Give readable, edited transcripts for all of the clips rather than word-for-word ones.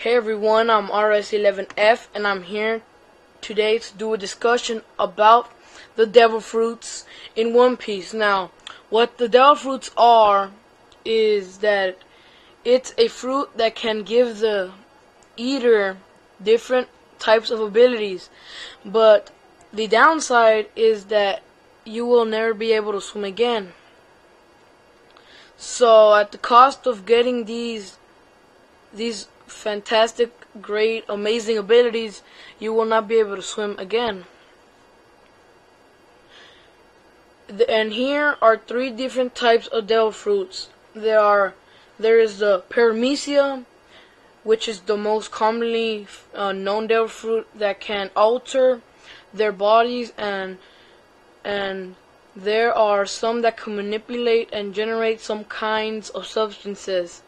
Hey everyone, I'm RS11F and I'm here today to do a discussion about the devil fruits in One Piece. Now, what the devil fruits are is that it's a fruit that can give the eater different types of abilities, but the downside is that you will never be able to swim again. So at the cost of getting these fantastic, great, amazing abilities, you will not be able to swim again. And here are three different types of devil fruits. There is the paramecia, which is the most commonly known devil fruit that can alter their bodies, and there are some that can manipulate and generate some kinds of substances.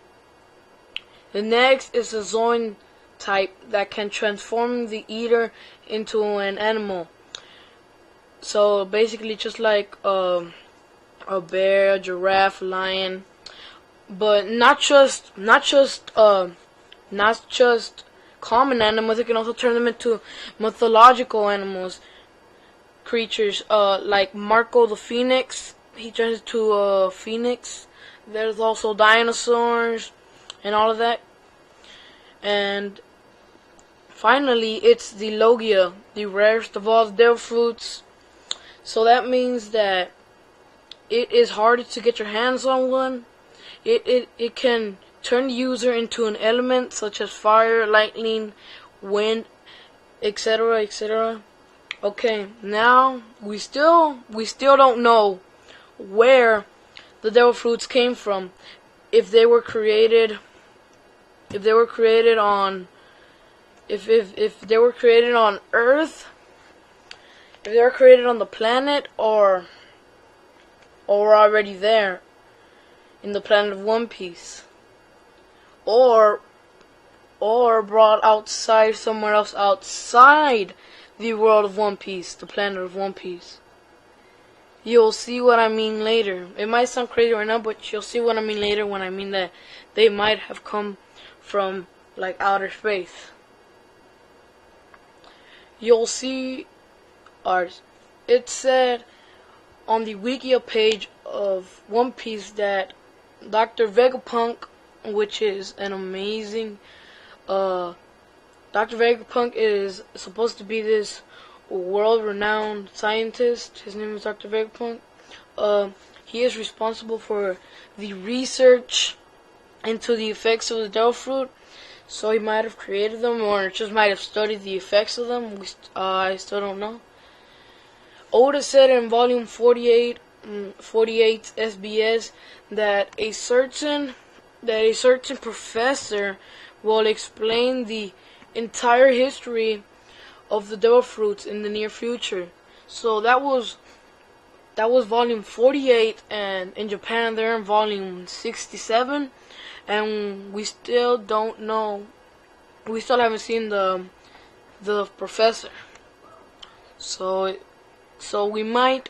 The next is the Zoan type that can transform the eater into an animal. So basically just like a bear, a giraffe, lion, but not just common animals. It can also turn them into mythological animals, creatures, like Marco the Phoenix. He turns into a phoenix. There's also dinosaurs and all of that. And finally, it's the Logia, the rarest of all the devil fruits. So that means that it is harder to get your hands on one. It can turn the user into an element such as fire, lightning, wind, etc., etc. Okay, now we still don't know where the devil fruits came from. If they were created on if they were created on Earth, if they were created on the planet, or already there in the planet of One Piece, or brought outside somewhere else outside the world of One Piece, the planet of One Piece. You'll see what I mean later. It might sound crazy right now, but you'll see what I mean later when I mean that they might have come from like outer space. You'll see art. It said on the Wikia page of One Piece that Dr. Vegapunk, which is an amazing Dr. Vegapunk is supposed to be this world-renowned scientist. His name is Dr. Vegapunk. He is responsible for the research into the effects of the devil fruit. So he might have created them, or just might have studied the effects of them. I still don't know. Oda said in volume 48 SBS that a certain professor will explain the entire history of the devil fruits in the near future. So that was volume 48, and in Japan they're in volume 67, and we still don't know. We still haven't seen the professor. So we might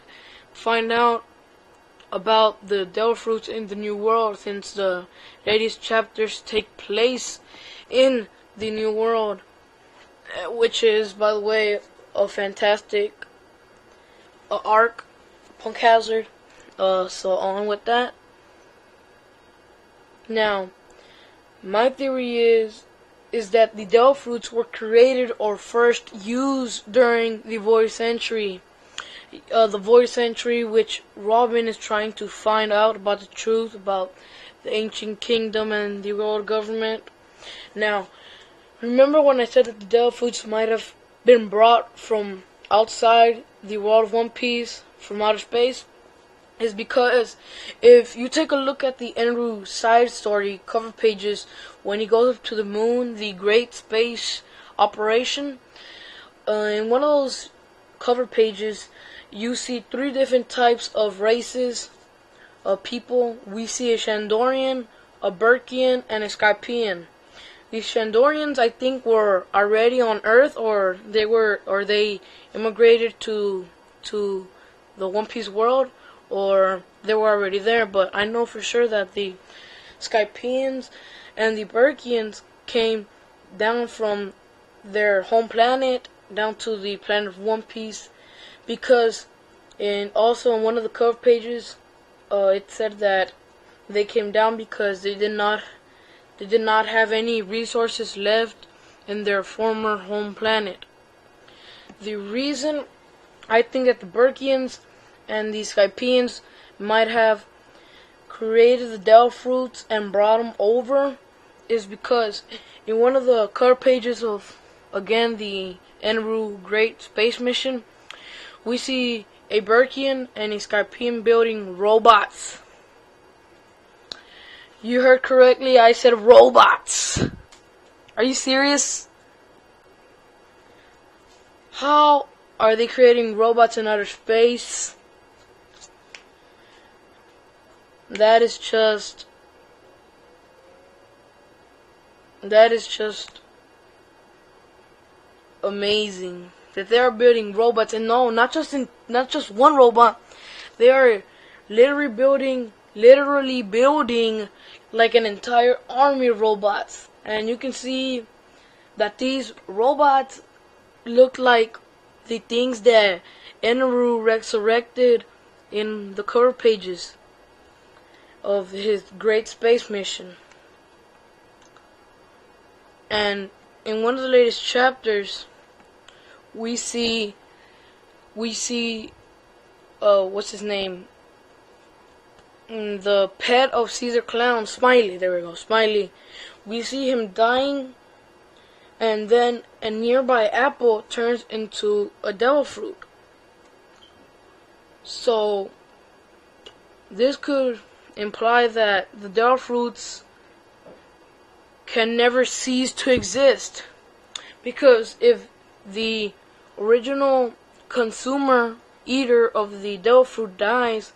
find out about the devil fruits in the New World, since the latest chapters take place in the New World, which is, by the way, a fantastic arc, Punk Hazard. So on with that. Now, my theory is that the devil fruits were created or first used during the Void Century. The Void Century, which Robin is trying to find out about the truth about the ancient kingdom and the world government. Now, remember when I said that the devil fruits might have been brought from outside the world of One Piece, from outer space? Is because if you take a look at the Enru side story cover pages, when he goes up to the moon, the Great Space Operation, in one of those cover pages, you see three different types of races of people. We see a Shandorian, a Burkian, and a Skypian. These Shandorians, I think, were already on Earth, or they immigrated to the One Piece world, or they were already there. But I know for sure that the Skypians and the Burkians came down from their home planet down to the planet of One Piece, because also in one of the cover pages, it said that they came down because they did not have any resources left in their former home planet. The reason I think that the Burkians and the Skypians might have created the Devil Fruits and brought them over is because in one of the cover pages of, again, the Enru Great Space Mission, we see a Burkian and a Skypian building robots. You heard correctly, I said robots. Are you serious? How are they creating robots in outer space? That is just amazing that they are building robots. And no, not just one robot. They are literally building like an entire army of robots. And you can see that these robots look like the things that Enru resurrected in the cover pages of his Great Space Mission. And in one of the latest chapters, we see what's his name? The pet of Caesar Clown, Smiley. There we go, Smiley. We see him dying, and then a nearby apple turns into a devil fruit. So this could imply that the devil fruits can never cease to exist, because if the original consumer eater of the devil fruit dies,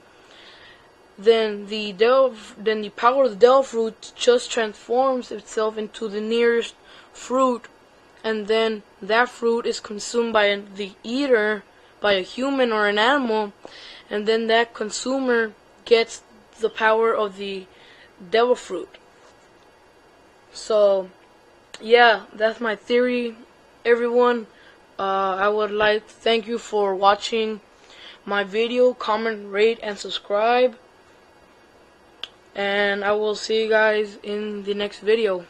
then the power of the devil fruit just transforms itself into the nearest fruit, and then that fruit is consumed by the eater, by a human or an animal, and then that consumer gets the power of the devil fruit. So yeah, that's my theory, everyone. I would like to thank you for watching my video. Comment, rate, and subscribe. And I will see you guys in the next video.